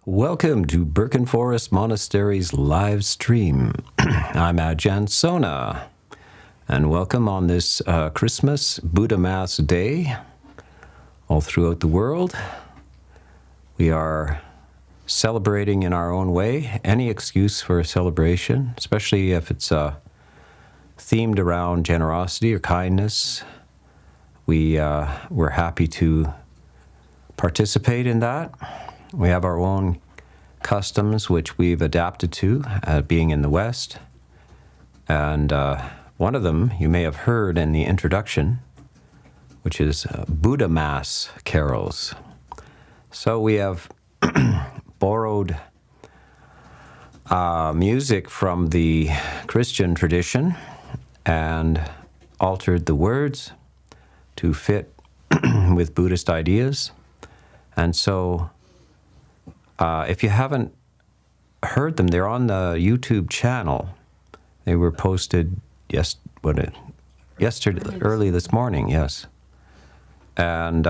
Welcome to Birken Forest Monastery's live stream. I'm Ajahn Sona, and welcome on this Christmas Buddhamas day all throughout the world. We are celebrating in our own way. Any excuse for a celebration, especially if it's themed around generosity or kindness, we're happy to participate in that. We have our own customs, which we've adapted to, being in the West. And one of them you may have heard in the introduction, which is Buddhamas carols. So we have borrowed music from the Christian tradition and altered the words to fit with Buddhist ideas. And so if you haven't heard them, they're on the YouTube channel. They were posted yesterday, early this morning, yes. And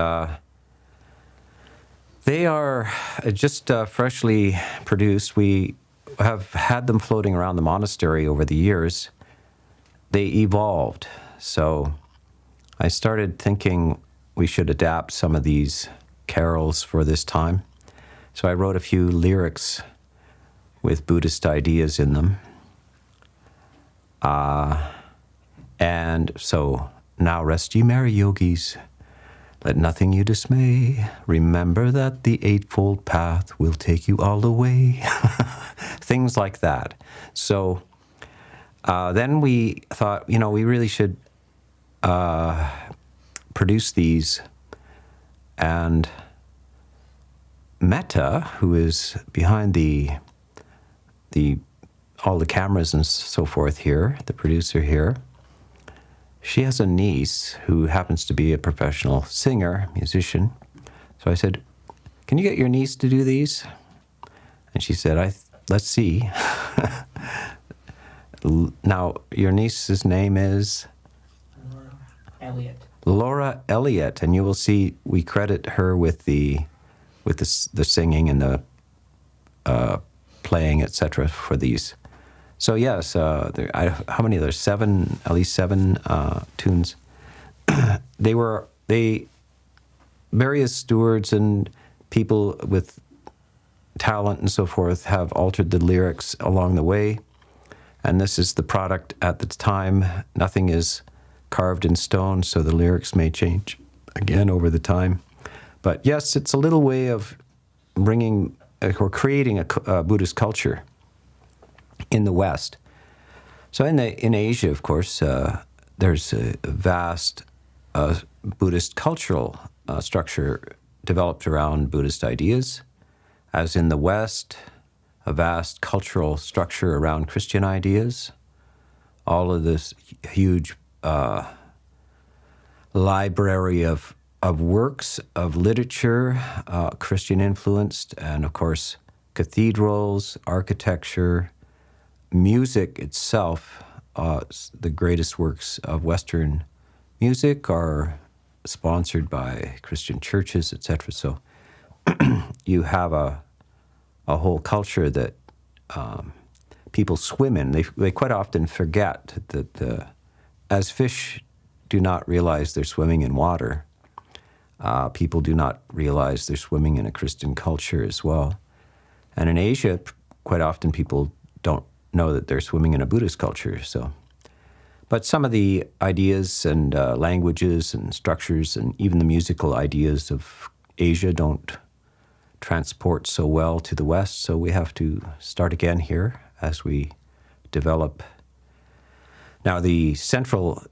they are just freshly produced. We have had them floating around the monastery over the years. They evolved. So I started thinking we should adapt some of these carols for this time. So I wrote a few lyrics with Buddhist ideas in them. And so, now rest ye merry yogis, let nothing you dismay. Remember that the Eightfold Path will take you all the way. Things like that. So then we thought, we really should produce these. And Metta, who is behind all the cameras and so forth here, the producer here, she has a niece who happens to be a professional singer, musician. So I said, can you get your niece to do these? And she said, let's see. Now, your niece's name is? Laura Elliott. And you will see we credit her with the singing and the playing, etc. for these. So yes, how many? There's seven, at least seven tunes. Various stewards and people with talent and so forth have altered the lyrics along the way. And this is the product at the time. Nothing is carved in stone, so the lyrics may change again over the time. But yes, it's a little way of bringing or creating a Buddhist culture in the West. So in Asia, of course, there's a vast Buddhist cultural structure developed around Buddhist ideas, as in the West, a vast cultural structure around Christian ideas. All of this huge library of works, of literature, Christian-influenced, and of course, cathedrals, architecture, music itself. The greatest works of Western music are sponsored by Christian churches, etc. So you have a whole culture that people swim in. They quite often forget that as fish do not realize they're swimming in water, people do not realize they're swimming in a Christian culture as well. And in Asia, quite often people don't know that they're swimming in a Buddhist culture. But some of the ideas and languages and structures and even the musical ideas of Asia don't transport so well to the West. So we have to start again here as we develop. Now, the central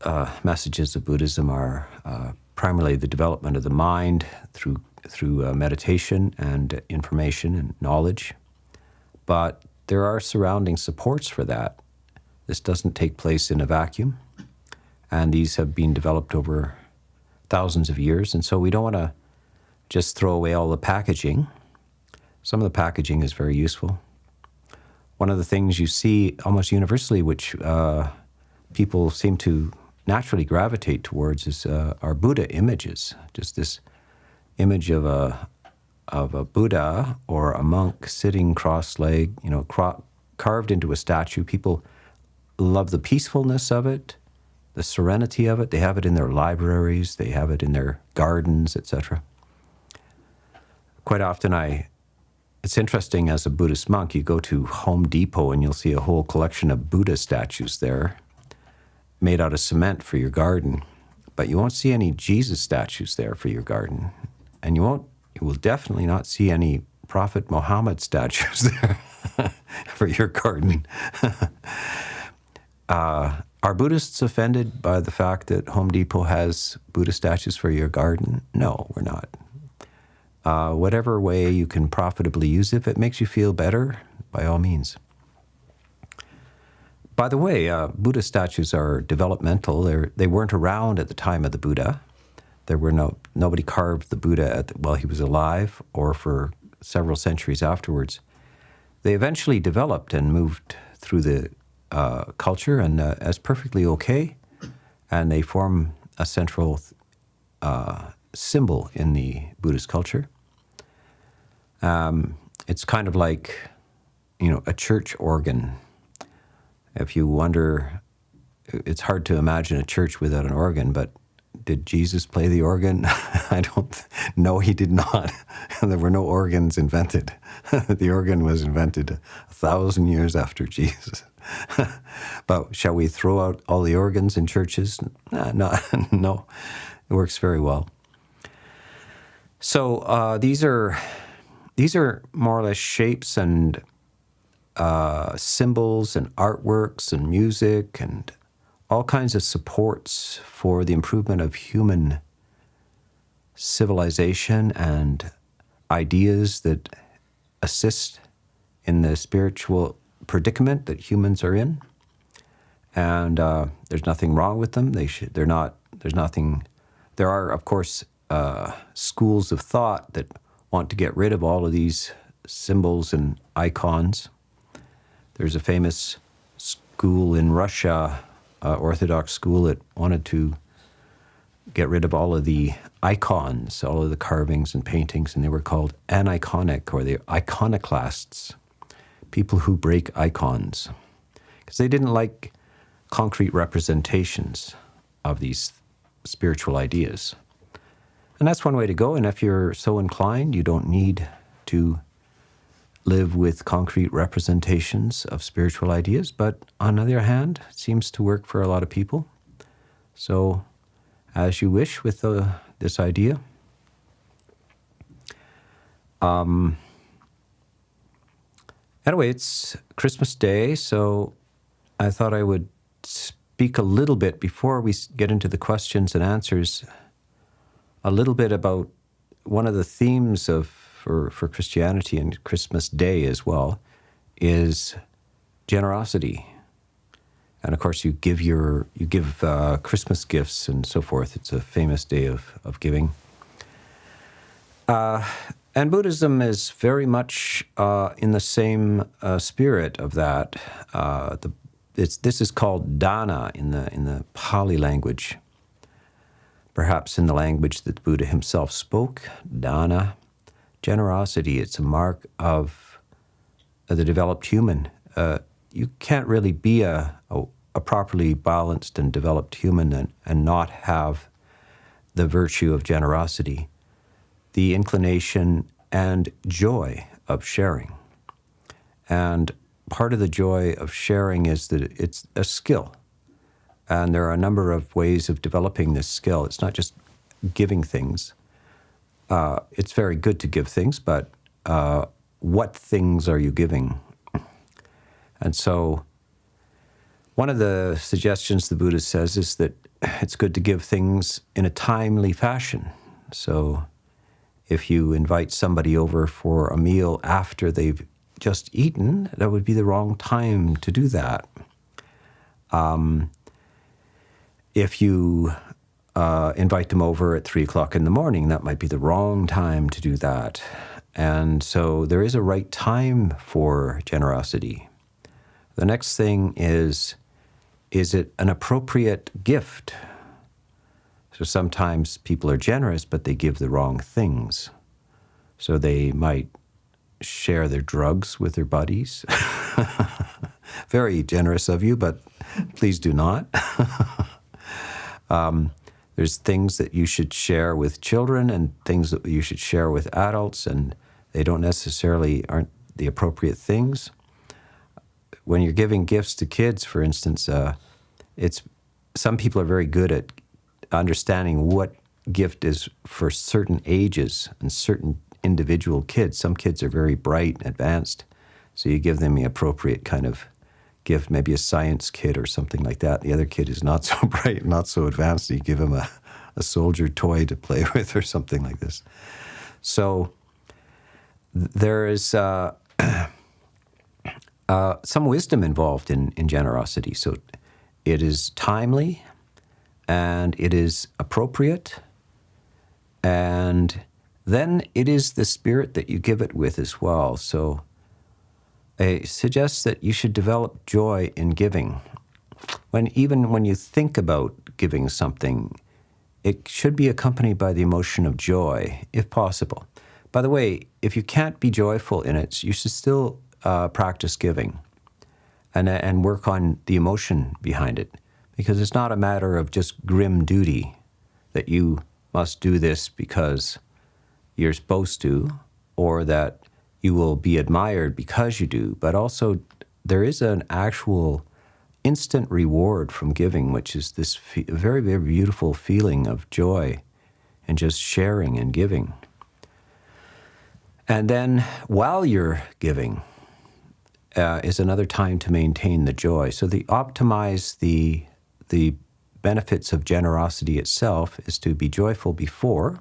messages of Buddhism are primarily the development of the mind through meditation and information and knowledge. But there are surrounding supports for that. This doesn't take place in a vacuum. And these have been developed over thousands of years. And so we don't want to just throw away all the packaging. Some of the packaging is very useful. One of the things you see almost universally, which people seem to naturally gravitate towards, is our Buddha images. Just this image of of a Buddha or a monk sitting cross-legged, carved into a statue. People love the peacefulness of it, the serenity of it. They have it in their libraries, they have it in their gardens, etc. Quite often it's interesting, as a Buddhist monk, you go to Home Depot and you'll see a whole collection of Buddha statues there made out of cement for your garden. But you won't see any Jesus statues there for your garden. And you will definitely not see any Prophet Muhammad statues there for your garden. Are Buddhists offended by the fact that Home Depot has Buddha statues for your garden? No, we're not. Whatever way you can profitably use it, if it makes you feel better, by all means. By the way, Buddha statues are developmental. They weren't around at the time of the Buddha. Nobody carved the Buddha while he was alive or for several centuries afterwards. They eventually developed and moved through the culture and as perfectly okay, and they form a central symbol in the Buddhist culture. It's kind of like, a church organ. If you wonder, it's hard to imagine a church without an organ, but did Jesus play the organ? No, he did not. There were no organs invented. The organ was invented 1,000 years after Jesus. But shall we throw out all the organs in churches? No, it works very well. So these are more or less shapes and symbols and artworks and music and all kinds of supports for the improvement of human civilization and ideas that assist in the spiritual predicament that humans are in. And there's nothing wrong with them. There are, of course, schools of thought that want to get rid of all of these symbols and icons. There's a famous school in Russia, Orthodox school, that wanted to get rid of all of the icons, all of the carvings and paintings, and they were called aniconic, or the iconoclasts, people who break icons, because they didn't like concrete representations of these spiritual ideas. And that's one way to go, and if you're so inclined, you don't need to live with concrete representations of spiritual ideas, but on the other hand, it seems to work for a lot of people. So, as you wish with this idea. Anyway, it's Christmas Day, so I thought I would speak a little bit, before we get into the questions and answers, a little bit about one of the themes for Christianity and Christmas Day as well, is generosity. And of course, you give Christmas gifts and so forth. It's a famous day of giving. And Buddhism is very much in the same spirit of that. This is called dana in the Pali language. Perhaps in the language that Buddha himself spoke, dana. Generosity, it's a mark of the developed human. You can't really be a properly balanced and developed human and not have the virtue of generosity, the inclination and joy of sharing. And part of the joy of sharing is that it's a skill. And there are a number of ways of developing this skill. It's not just giving things. It's very good to give things, but what things are you giving? And so one of the suggestions the Buddha says is that it's good to give things in a timely fashion. So if you invite somebody over for a meal after they've just eaten, that would be the wrong time to do that. If you invite them over at 3 o'clock in the morning, that might be the wrong time to do that. And so there is a right time for generosity. The next thing is it an appropriate gift? So sometimes people are generous, but they give the wrong things. So they might share their drugs with their buddies. Very generous of you, but please do not. There's things that you should share with children and things that you should share with adults, and they don't necessarily aren't the appropriate things. When you're giving gifts to kids, for instance, some people are very good at understanding what gift is for certain ages and certain individual kids. Some kids are very bright and advanced, so you give them the appropriate kind of gift, maybe a science kit or something like that. The other kid is not so bright, not so advanced, so you give him a soldier toy to play with or something like this. So there is some wisdom involved in generosity. So it is timely, and it is appropriate, and then it is the spirit that you give it with as well. So I suggest that you should develop joy in giving. Even when you think about giving something, it should be accompanied by the emotion of joy, if possible. By the way, if you can't be joyful in it, you should still practice giving and work on the emotion behind it, because it's not a matter of just grim duty that you must do this because you're supposed to, or that you will be admired because you do, but also there is an actual instant reward from giving, which is this very, very beautiful feeling of joy and just sharing and giving. And then while you're giving is another time to maintain the joy. So optimize the benefits of generosity itself is to be joyful before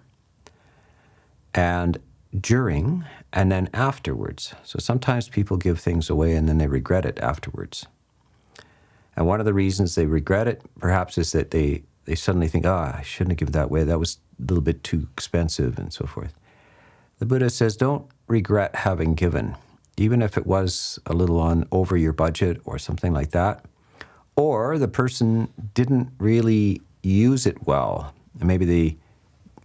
and during and then afterwards. So sometimes people give things away and then they regret it afterwards. And one of the reasons they regret it perhaps is that they suddenly think, I shouldn't have given that away. That was a little bit too expensive and so forth. The Buddha says, don't regret having given, even if it was a little over your budget or something like that, or the person didn't really use it well, and maybe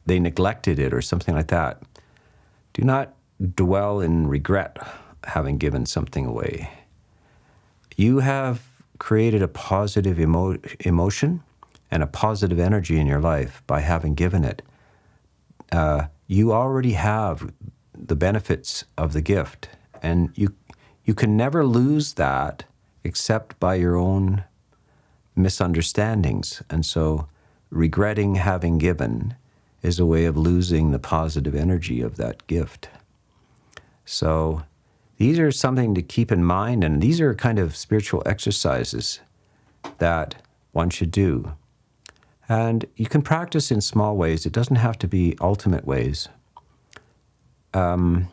they neglected it or something like that. Do not dwell in regret having given something away. You have created a positive emotion and a positive energy in your life by having given it. You already have the benefits of the gift, and you can never lose that except by your own misunderstandings. And so regretting having given is a way of losing the positive energy of that gift. So these are something to keep in mind, and these are kind of spiritual exercises that one should do. And you can practice in small ways. It doesn't have to be ultimate ways. Of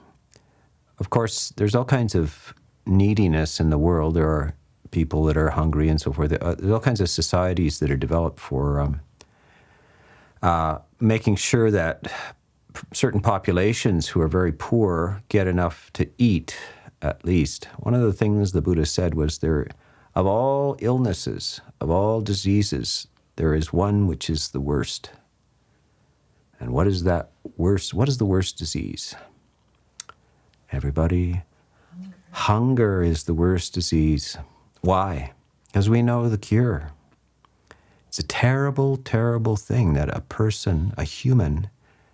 course, there's all kinds of neediness in the world. There are people that are hungry and so forth. There's all kinds of societies that are developed for making sure that certain populations who are very poor get enough to eat, at least. One of the things the Buddha said was of all illnesses, of all diseases, there is one which is the worst. And what is that worst? What is the worst disease? Everybody? Hunger is the worst disease. Why? Because we know the cure. It's a terrible, terrible thing that a person, a human,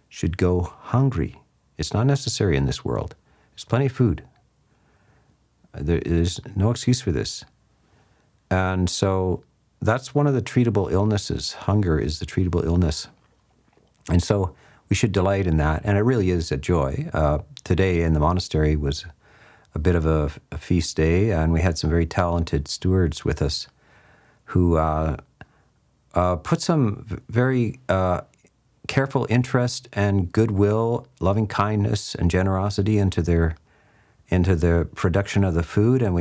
should go hungry. It's not necessary in this world. There's plenty of food. There is no excuse for this. And so that's one of the treatable illnesses. Hunger is the treatable illness. And so we should delight in that. And it really is a joy. Today in the monastery was a bit of a feast day, and we had some very talented stewards with us who put some very careful interest and goodwill, loving kindness and generosity into the production of the food, and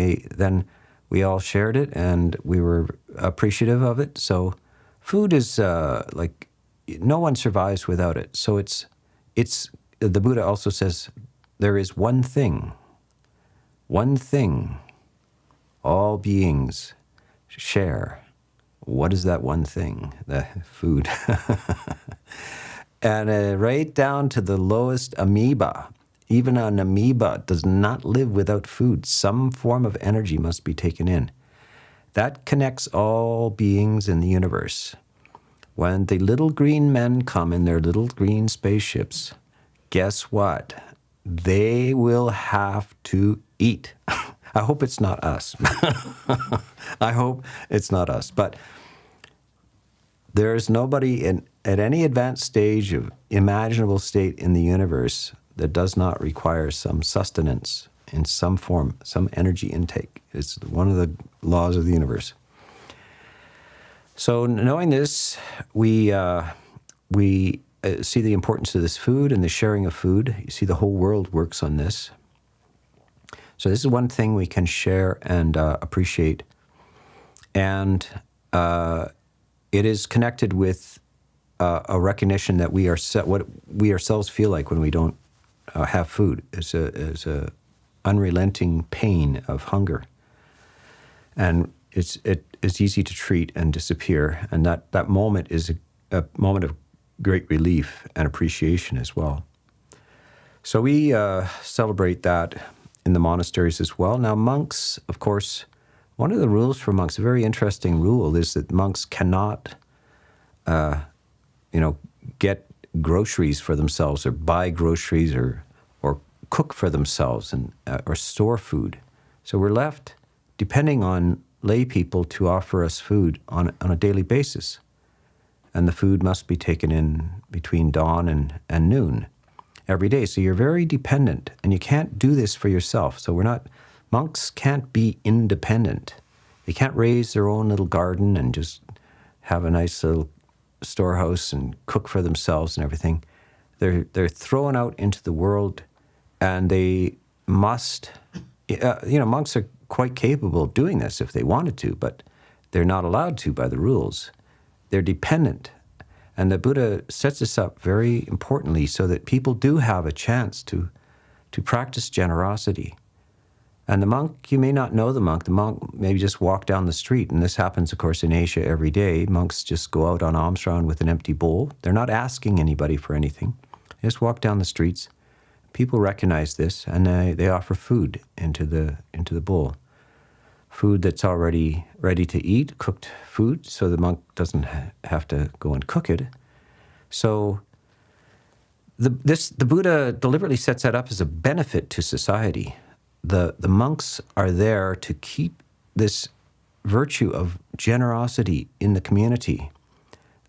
we all shared it, and we were appreciative of it. So food is like no one survives without it. So it's the Buddha also says there is one thing all beings share. What is that one thing? The food. And right down to the lowest amoeba Even an amoeba does not live without food. Some form of energy must be taken in. That connects all beings in the universe. When the little green men come in their little green spaceships, guess what? They will have to eat. I hope it's not us. I hope it's not us. But there is nobody at any advanced stage of imaginable state in the universe that does not require some sustenance in some form, some energy intake. It's one of the laws of the universe. So knowing this, we see the importance of this food and the sharing of food. You see the whole world works on this. So this is one thing we can share and appreciate. And it is connected with a recognition that we are what we ourselves feel like when we don't have food. It's a unrelenting pain of hunger. And it's easy to treat and disappear. And that moment is a moment of great relief and appreciation as well. So we celebrate that in the monasteries as well. Now monks, of course, one of the rules for monks, a very interesting rule, is that monks cannot, get groceries for themselves or buy groceries or cook for themselves and or store food. So we're left depending on lay people to offer us food on a daily basis. And the food must be taken in between dawn and noon every day. So you're very dependent, and you can't do this for yourself. So monks can't be independent. They can't raise their own little garden and just have a nice little storehouse and cook for themselves and everything. They're thrown out into the world, and they must, monks are quite capable of doing this if they wanted to, but they're not allowed to by the rules. They're dependent. And the Buddha sets this up very importantly so that people do have a chance to practice generosity. And the monk, you may not know the monk. The monk maybe just walk down the street, and this happens, of course, in Asia every day. Monks just go out on alms round with an empty bowl. They're not asking anybody for anything. They just walk down the streets. People recognize this, and they offer food into the bowl. Food that's already ready to eat, cooked food, so the monk doesn't have to go and cook it. So the Buddha deliberately sets that up as a benefit to society. The monks are there to keep this virtue of generosity in the community,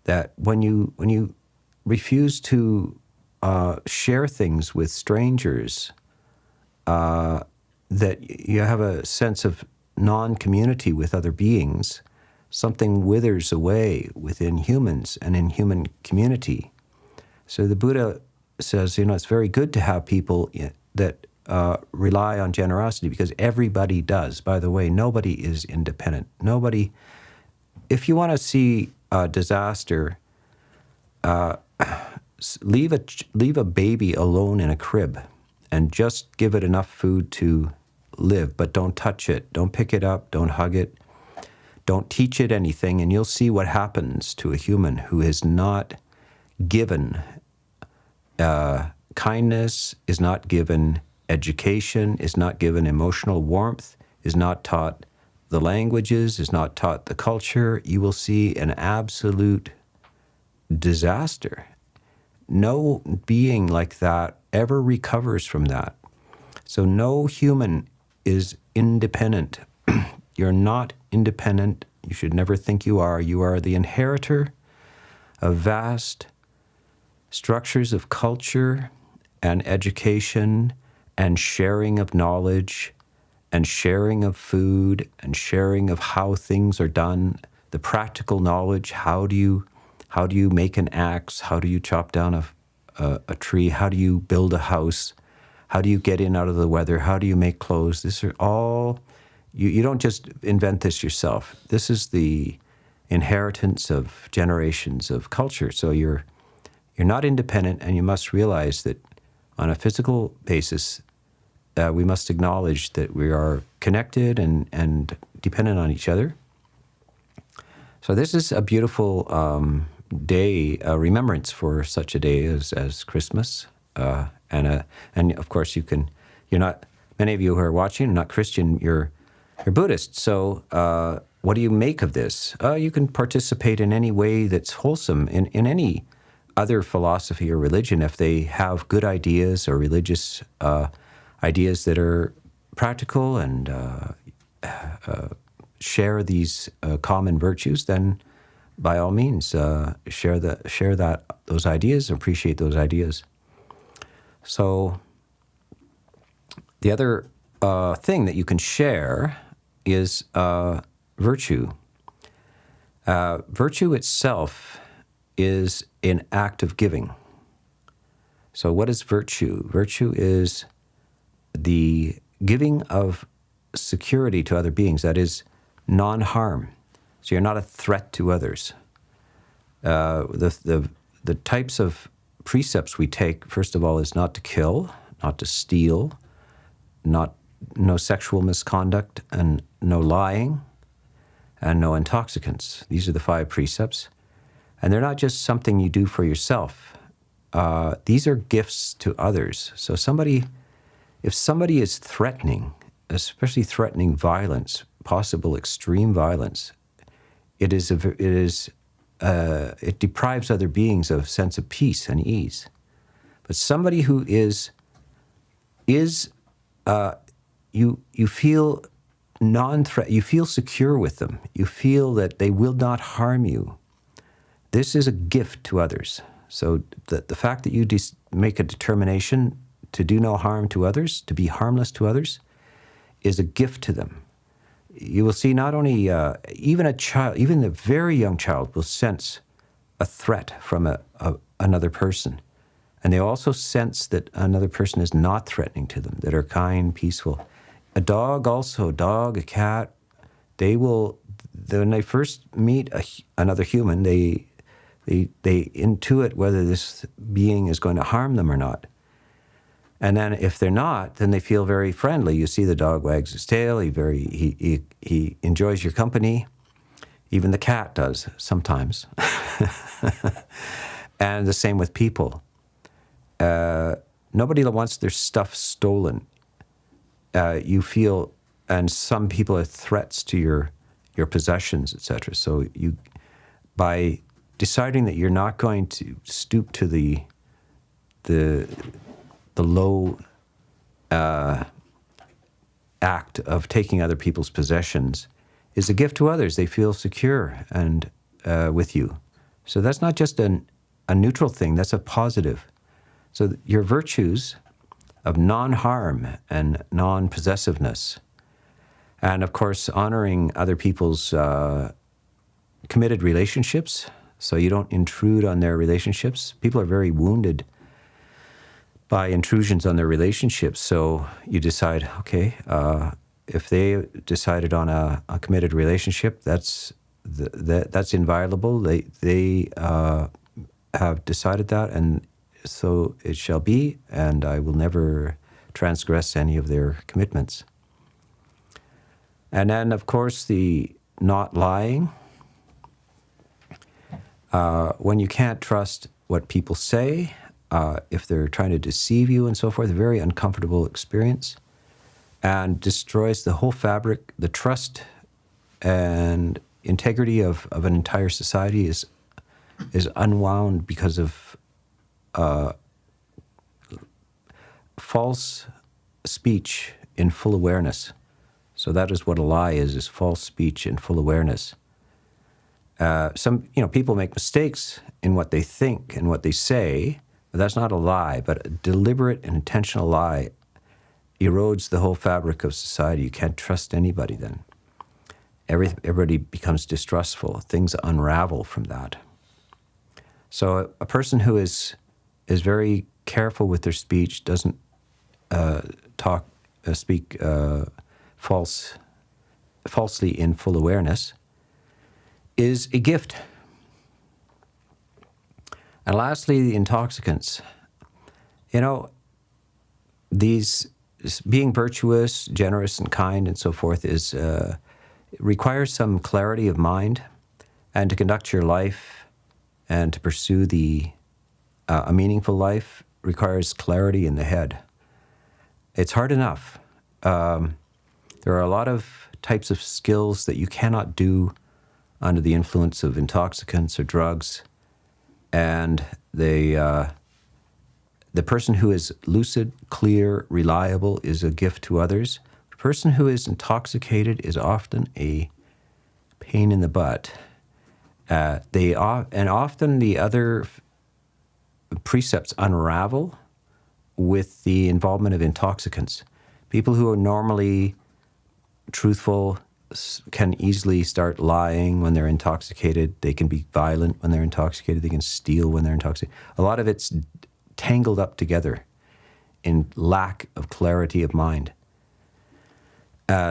that when you refuse to share things with strangers, that you have a sense of non-community with other beings, something withers away within humans and in human community. So the Buddha says, it's very good to have people that rely on generosity, because everybody does. By the way, nobody is independent. Nobody, if you want to see a disaster, leave a baby alone in a crib and just give it enough food to live, but don't touch it, don't pick it up, don't hug it, don't teach it anything, and you'll see what happens to a human who is not given kindness, is not given education, is not given emotional warmth, is not taught the languages, is not taught the culture. You will see an absolute disaster. No being like that ever recovers from that. So no human is independent. You're not independent. You should never think you are. You are the inheritor of vast structures of culture and education and sharing of knowledge and sharing of food and sharing of how things are done, the practical knowledge. How do you make an axe? How do you chop down a tree? How do you build a house? How do you get in out of the weather? How do you make clothes? These are all, you don't just invent this yourself. This is the inheritance of generations of culture. So you're not independent, and you must realize that on a physical basis, we must acknowledge that we are connected and dependent on each other. So this is a beautiful day, a remembrance for such a day as Christmas. And of course you're not, many of you who are watching are not Christian, you're Buddhist. So what do you make of this? You can participate in any way that's wholesome in any other philosophy or religion if they have good ideas or religious ideas that are practical and share these common virtues, then by all means share those ideas, appreciate those ideas. So the other thing that you can share is virtue. Virtue itself is an act of giving. So what is virtue? Virtue is the giving of security to other beings, that is non-harm. So you're not a threat to others. The types of precepts we take, first of all, is not to kill, not to steal, no sexual misconduct, and no lying, and no intoxicants. These are the 5 precepts. And they're not just something you do for yourself. These are gifts to others. So if somebody is threatening, especially threatening violence, possible extreme violence, it deprives other beings of sense of peace and ease. But somebody who is you feel non-threat, you feel secure with them, you feel that they will not harm you. This is a gift to others. So the fact that you make a determination to do no harm to others, to be harmless to others, is a gift to them. You will see not only, even a child, even a very young child will sense a threat from another person. And they also sense that another person is not threatening to them, that are kind, peaceful. A dog, a cat, when they first meet another human, they intuit whether this being is going to harm them or not. And then if they're not, then they feel very friendly. You see the dog wags his tail, he enjoys your company. Even the cat does sometimes. And the same with people. Nobody wants their stuff stolen. You feel, and some people are threats to your possessions, etc. So by deciding that you're not going to stoop to the low act of taking other people's possessions, is a gift to others. They feel secure and with you. So that's not just a neutral thing, that's a positive. So your virtues of non-harm and non-possessiveness, and of course honoring other people's committed relationships, so you don't intrude on their relationships. People are very wounded by intrusions on their relationships. So you decide, okay, if they decided on a committed relationship, that's inviolable. They have decided that, and so it shall be, and I will never transgress any of their commitments. And then, of course, the not lying. When you can't trust what people say, if they're trying to deceive you and so forth, a very uncomfortable experience, and destroys the whole fabric, the trust and integrity of an entire society is unwound because of false speech in full awareness. So that is what a lie is false speech in full awareness. People make mistakes in what they think and what they say, but that's not a lie. But a deliberate and intentional lie erodes the whole fabric of society. You can't trust anybody then. Everybody becomes distrustful. Things unravel from that. So a person who is very careful with their speech, doesn't speak falsely in full awareness, is a gift. And lastly, the intoxicants. These being virtuous, generous, and kind, and so forth requires some clarity of mind, and to conduct your life and to pursue a meaningful life requires clarity in the head. It's hard enough. There are a lot of types of skills that you cannot do under the influence of intoxicants or drugs. And the person who is lucid, clear, reliable is a gift to others. The person who is intoxicated is often a pain in the butt. And often the other precepts unravel with the involvement of intoxicants. People who are normally truthful can easily start lying when they're intoxicated. They can be violent when they're intoxicated. They can steal when they're intoxicated. A lot of it's tangled up together in lack of clarity of mind.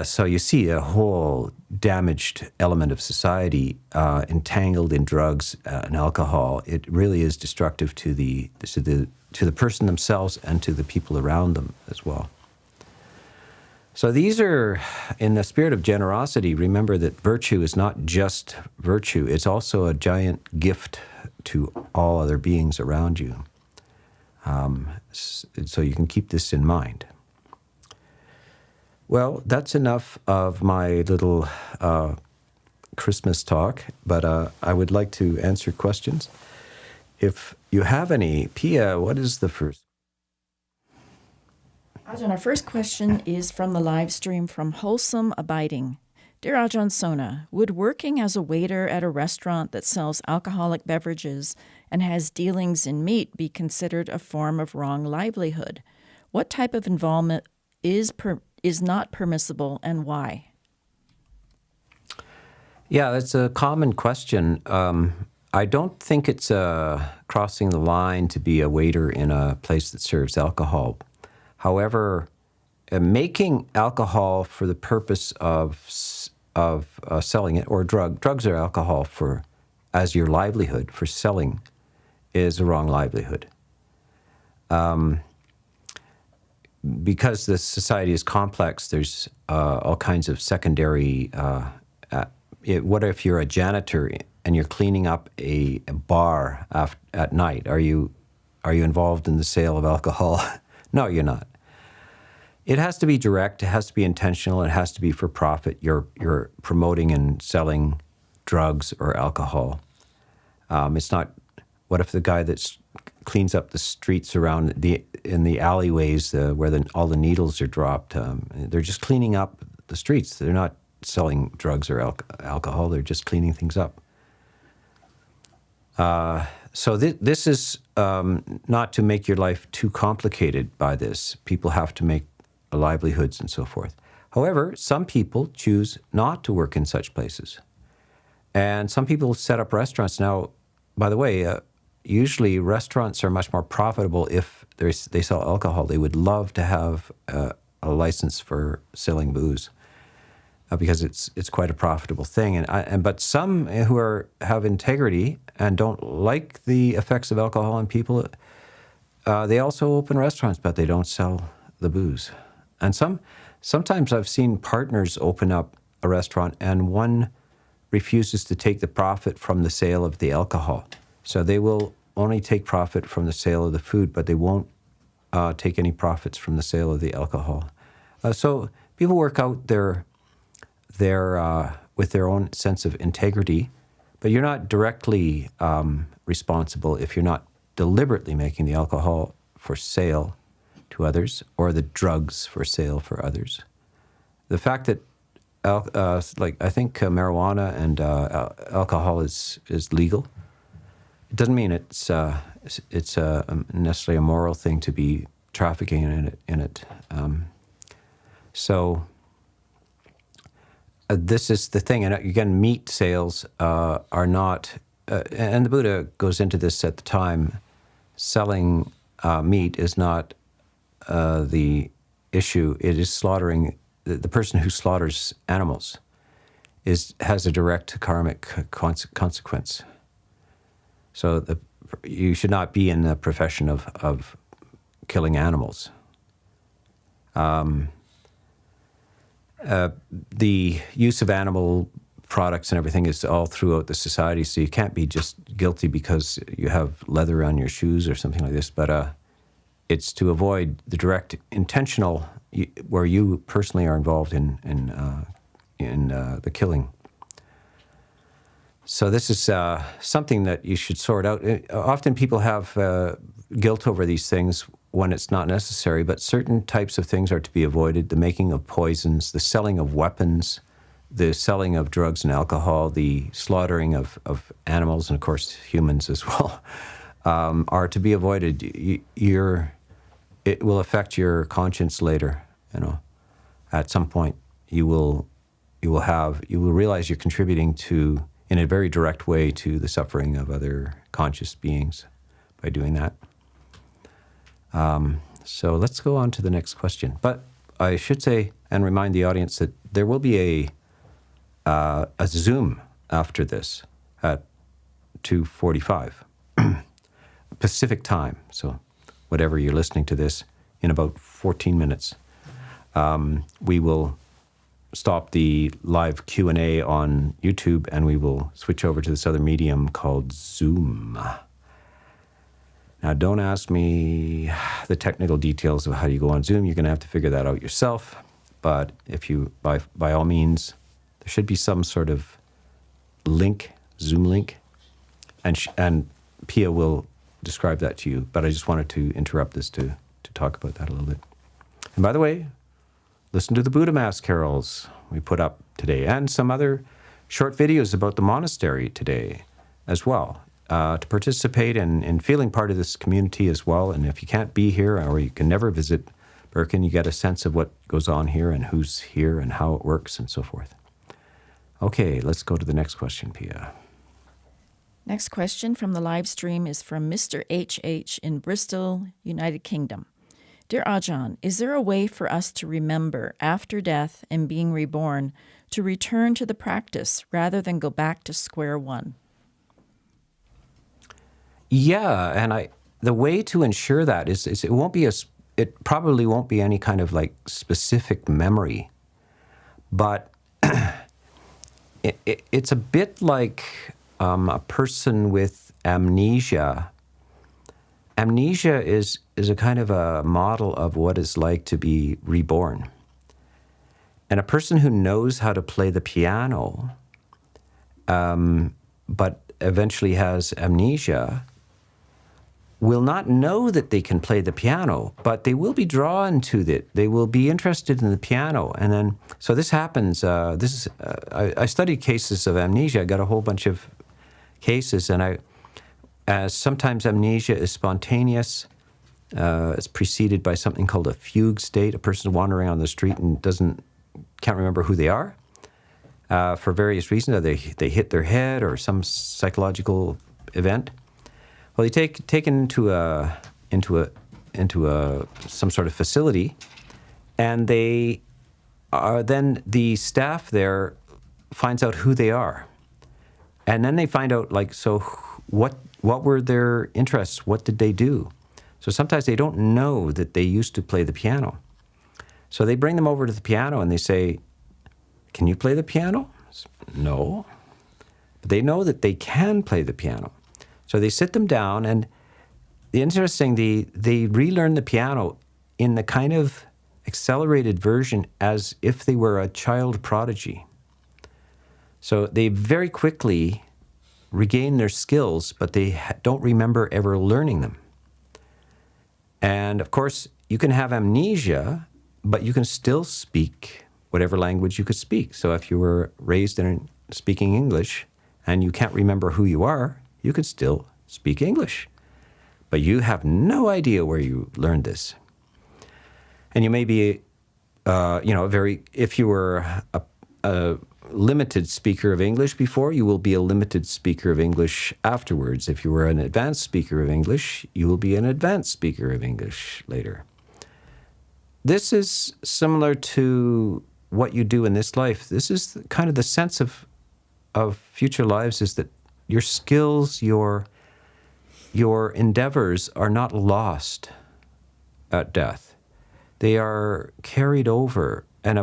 So you see a whole damaged element of society entangled in drugs and alcohol. It really is destructive to the person themselves and to the people around them as well. So these are, in the spirit of generosity, remember that virtue is not just virtue. It's also a giant gift to all other beings around you. So you can keep this in mind. Well, that's enough of my little Christmas talk, but I would like to answer questions. If you have any, Pia, what is the first? Ajahn, our first question is from the live stream from Wholesome Abiding. Dear Ajahn Sona, would working as a waiter at a restaurant that sells alcoholic beverages and has dealings in meat be considered a form of wrong livelihood? What type of involvement is not permissible and why? Yeah, that's a common question. I don't think it's crossing the line to be a waiter in a place that serves alcohol. However, making alcohol for the purpose of selling it, or drugs or alcohol as your livelihood for selling, is a wrong livelihood. Because the society is complex, there's all kinds of secondary. What if you're a janitor and you're cleaning up a bar at night? Are you involved in the sale of alcohol? No, you're not. It has to be direct. It has to be intentional. It has to be for profit. You're promoting and selling drugs or alcohol. It's not. What if the guy that cleans up the streets around in the alleyways where all the needles are dropped? They're just cleaning up the streets. They're not selling drugs or alcohol. They're just cleaning things up. So this is not to make your life too complicated by this. People have to make livelihoods and so forth. However, some people choose not to work in such places. And some people set up restaurants. Now, by the way, usually restaurants are much more profitable if they sell alcohol. They would love to have a license for selling booze because it's quite a profitable thing. But some who have integrity and don't like the effects of alcohol on people, they also open restaurants, but they don't sell the booze. And sometimes I've seen partners open up a restaurant and one refuses to take the profit from the sale of the alcohol. So they will only take profit from the sale of the food, but they won't take any profits from the sale of the alcohol. So people work out their with their own sense of integrity, but you're not directly responsible if you're not deliberately making the alcohol for sale to others or the drugs for sale for others. The fact that I think marijuana and alcohol is legal, it doesn't mean it's necessarily a moral thing to be trafficking in it. This is the thing. And again, meat sales are not, and the Buddha goes into this at the time, selling meat is not the issue. It is slaughtering. The person who slaughters animals has a direct karmic consequence. So you should not be in the profession of killing animals. The use of animal products and everything is all throughout the society, so you can't be just guilty because you have leather on your shoes or something like this. But it's to avoid the direct intentional, where you personally are involved in the killing. So this is something that you should sort out. Often people have guilt over these things when it's not necessary, but certain types of things are to be avoided: the making of poisons, the selling of weapons, the selling of drugs and alcohol, the slaughtering of animals, and of course humans as well, are to be avoided. It will affect your conscience later. At some point, you will realize you're contributing to, in a very direct way, to the suffering of other conscious beings by doing that. So let's go on to the next question. But I should say and remind the audience that there will be a Zoom after this at 2:45 Pacific time. So whatever you're listening to this, in about 14 minutes, we will stop the live Q&A on YouTube, and we will switch over to this other medium called Zoom. Now, don't ask me the technical details of how you go on Zoom. You're going to have to figure that out yourself. But if you, by all means, there should be some sort of link, Zoom link, and Pia will describe that to you. But I just wanted to interrupt this to talk about that a little bit. And by the way, listen to the Buddhamas carols we put up today, and some other short videos about the monastery today as well, to participate in feeling part of this community as well. And if you can't be here, or you can never visit Birken, you get a sense of what goes on here and who's here and how it works and so forth. Okay, let's go to the next question, Pia. Next question from the live stream is from Mr. HH in Bristol, United Kingdom. Dear Ajahn, is there a way for us to remember after death and being reborn to return to the practice rather than go back to square one? Yeah, and the way to ensure that is it probably won't be any kind of like specific memory, but it's a bit like a person with amnesia. Amnesia is a kind of a model of what it's like to be reborn. And a person who knows how to play the piano, but eventually has amnesia, will not know that they can play the piano, but they will be drawn to it. They will be interested in the piano. And then, so this happens, I studied cases of amnesia. I got a whole bunch of cases, and sometimes amnesia is spontaneous. It's preceded by something called a fugue state. A person wandering on the street and can't remember who they are for various reasons. They hit their head or some psychological event. Well, they taken into some sort of facility, and then the staff there finds out who they are, and then they find out what were their interests, what did they do. So sometimes they don't know that they used to play the piano. So they bring them over to the piano and they say, "Can you play the piano?" No. But they know that they can play the piano. So they sit them down, and they relearn the piano in the kind of accelerated version as if they were a child prodigy. So they very quickly regain their skills, but they don't remember ever learning them. And of course, you can have amnesia, but you can still speak whatever language you could speak. So if you were raised in speaking English and you can't remember who you are, you can still speak English. But you have no idea where you learned this. And you may be, if you were a limited speaker of English before, you will be a limited speaker of English afterwards. If you were an advanced speaker of English, you will be an advanced speaker of English later. This is similar to what you do in this life. This is kind of the sense of future lives, is that your skills, your endeavors are not lost at death. They are carried over, and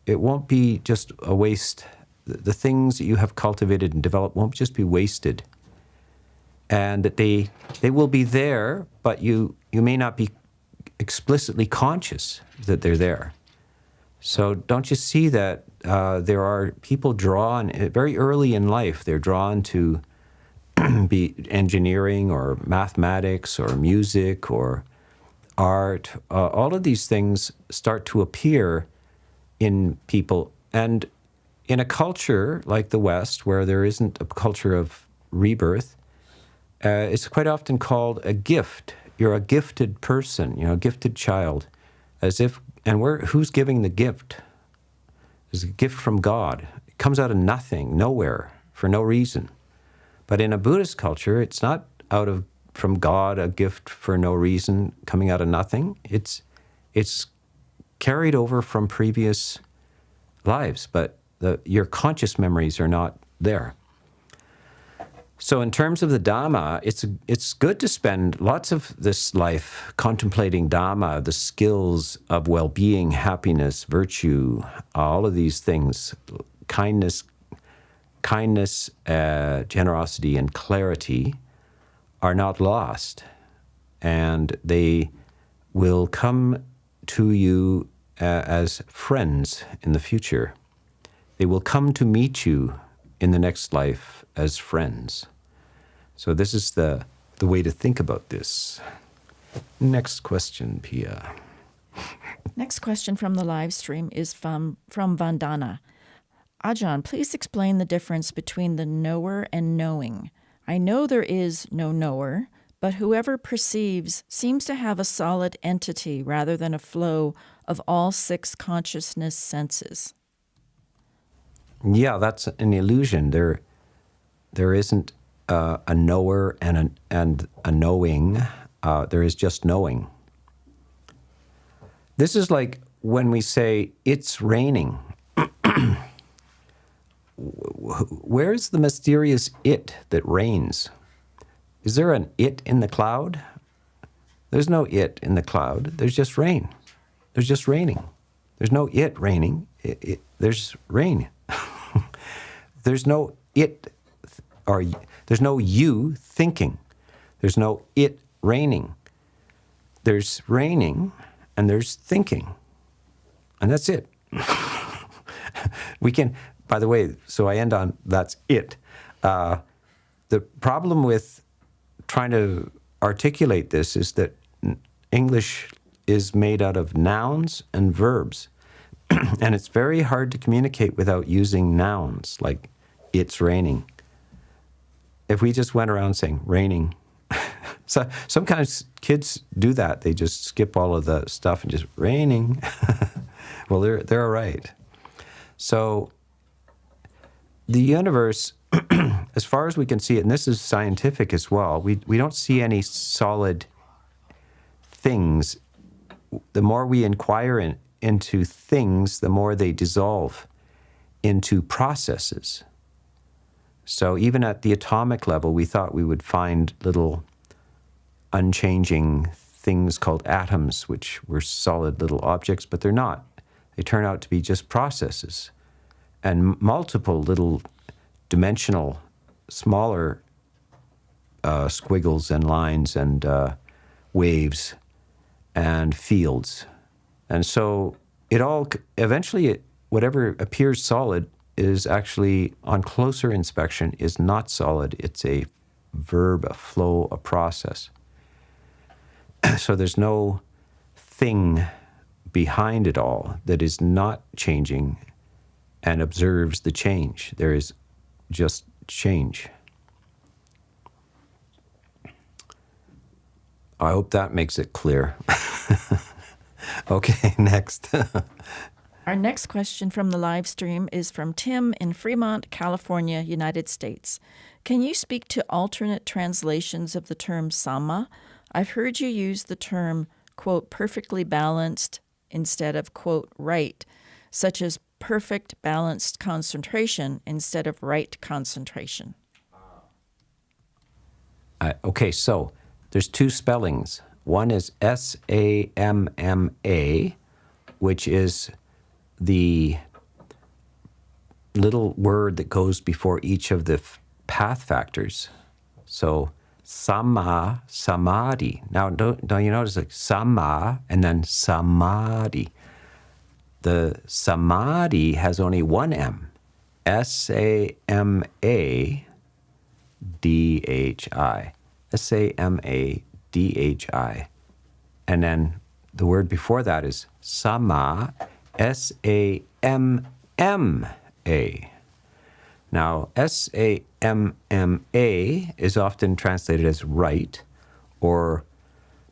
it won't be just a waste. The things that you have cultivated and developed won't just be wasted. And that they will be there, but you may not be explicitly conscious that they're there. So don't you see that there are people drawn, very early in life, they're drawn to be engineering or mathematics or music or art. All of these things start to appear in people. And in a culture like the West, where there isn't a culture of rebirth, it's quite often called a gift. You're a gifted person, a gifted child. As if, and who's giving the gift? It's a gift from God. It comes out of nothing, nowhere, for no reason. But in a Buddhist culture, it's not from God, a gift for no reason, coming out of nothing. It's carried over from previous lives, but your conscious memories are not there. So in terms of the Dhamma, it's good to spend lots of this life contemplating Dhamma, the skills of well-being, happiness, virtue, all of these things, kindness, generosity, and clarity are not lost. And they will come to you as friends in the future. They will come to meet you in the next life as friends. So this is the way to think about this. Next question, Pia. Next question from the live stream is from Vandana. Ajahn, please explain the difference between the knower and knowing. I know there is no knower, but whoever perceives seems to have a solid entity rather than a flow of all 6 consciousness senses. Yeah, that's an illusion. There isn't a knower and a knowing. There is just knowing. This is like when we say, it's raining. Where's the mysterious it that rains? Is there an it in the cloud? There's no it in the cloud. There's just rain. There's just raining. There's no it raining. There's rain. There's no it, or there's no you thinking. There's no it raining. There's raining and there's thinking. And that's it. We can, by the way, so I end on that's it. The problem with trying to articulate this is that English is made out of nouns and verbs. And it's very hard to communicate without using nouns, like it's raining. If we just went around saying raining, so sometimes kids do that. They just skip all of the stuff and just raining. Well, they're all right. So the universe, as far as we can see it, and this is scientific as well, we don't see any solid things. The more we inquire into things, the more they dissolve into processes. So even at the atomic level, we thought we would find little unchanging things called atoms, which were solid little objects, but they're not. They turn out to be just processes. And multiple little dimensional, smaller squiggles and lines and waves and fields. And so it all, eventually, whatever appears solid is actually, on closer inspection, is not solid. It's a verb, a flow, a process. So there's no thing behind it all that is not changing and observes the change. There is just change. I hope that makes it clear. Okay, next. Our next question from the live stream is from Tim in Fremont, California, United States. Can you speak to alternate translations of the term Samma? I've heard you use the term, quote, perfectly balanced instead of, quote, right, such as perfect balanced concentration instead of right concentration. Okay, so there's 2 spellings. One is S-A-M-M-A, which is the little word that goes before each of the path factors. So Samma samadhi. Now, don't you notice like samma and then samadhi? The samadhi has only one M. S-A-M-A-D-H-I. S-A-M-A-D-H-I. And then the word before that is sama, S-A-M-M-A. Now, S-A-M-M-A is often translated as right or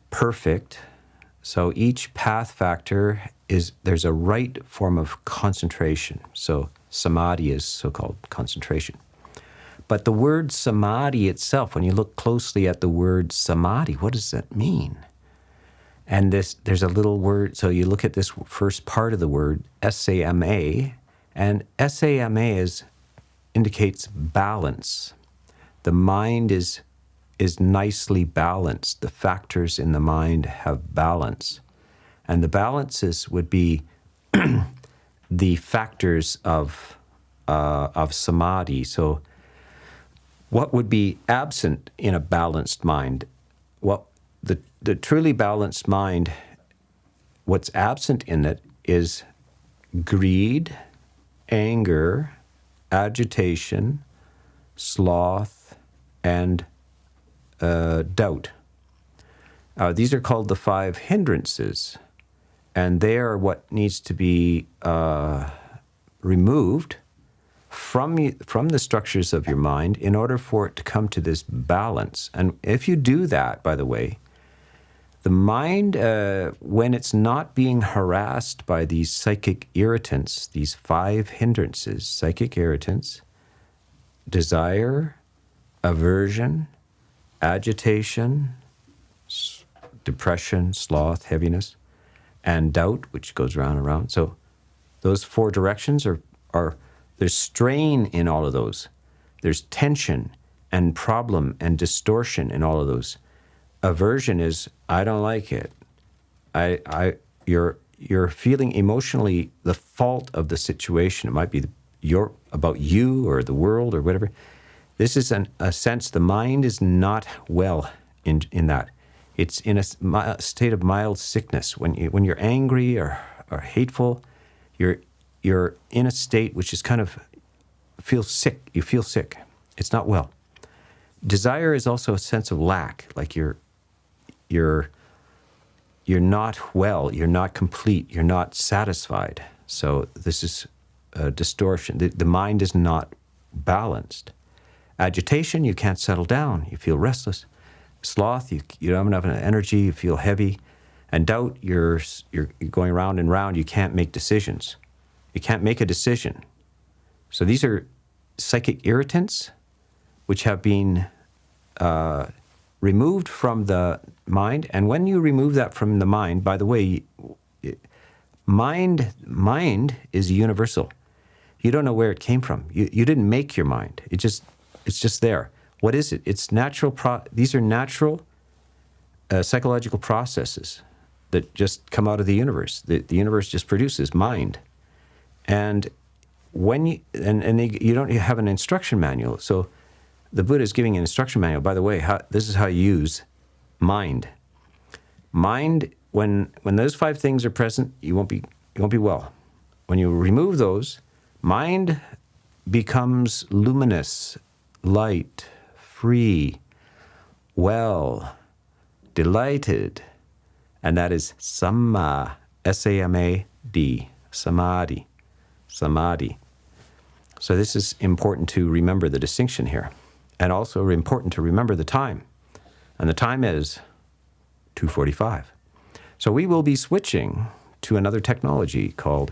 perfect. So each path factor there's a right form of concentration. So samadhi is so-called concentration. But the word samadhi itself, when you look closely at the word samadhi, what does that mean? And there's a little word, so you look at this first part of the word, S-A-M-A, and S-A-M-A indicates balance. The mind is nicely balanced. The factors in the mind have balance. And the balances would be the factors of samadhi. So what would be absent in a balanced mind? Well, the truly balanced mind, what's absent in it is greed, anger, agitation, sloth, and doubt. These are called the 5 hindrances, and they are what needs to be removed from the structures of your mind in order for it to come to this balance. And if you do that, by the way, the mind, when it's not being harassed by these psychic irritants, these 5 hindrances, psychic irritants, desire, aversion, agitation, depression, sloth, heaviness, and doubt, which goes round and round. So those 4 directions are there's strain in all of those. There's tension and problem and distortion in all of those. Aversion is, I don't like it. You're feeling emotionally the fault of the situation. It might be about you or the world or whatever. This is a sense the mind is not well in that. It's in a state of mild sickness. When you're angry or hateful, you're in a state which is kind of feels sick. You feel sick. It's not well. Desire is also a sense of lack, like you're not well, you're not complete, you're not satisfied. So this is a distortion. The mind is not balanced. Agitation, you can't settle down. You feel restless. Sloth, you don't have enough energy. You feel heavy. And doubt, you're going round and round. You can't make decisions. You can't make a decision. So these are psychic irritants which have been removed from the mind. And when you remove that from the mind, by the way, mind is universal. You don't know where it came from. You didn't make your mind. It's just there. What is it? It's natural. These are natural psychological processes that just come out of the universe. The universe just produces mind, and when you don't have an instruction manual. So the Buddha is giving an instruction manual. By the way, this is how you use mind. Mind, when those 5 things are present, you won't be well. When you remove those, mind becomes luminous, light, free, well, delighted, and that is samma, S-A-M-A-D, samadhi, samadhi. So this is important to remember the distinction here, and also important to remember the time, and the time is 2:45. So we will be switching to another technology called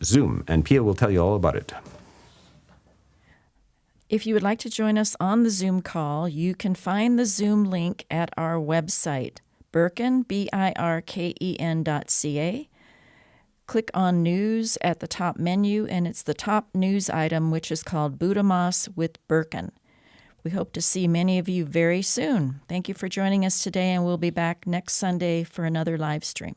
Zoom, and Pia will tell you all about it. If you would like to join us on the Zoom call, you can find the Zoom link at our website, Birken, BIRKEN.ca. Click on News at the top menu, and it's the top news item, which is called Buddhamas with Birken. We hope to see many of you very soon. Thank you for joining us today, and we'll be back next Sunday for another live stream.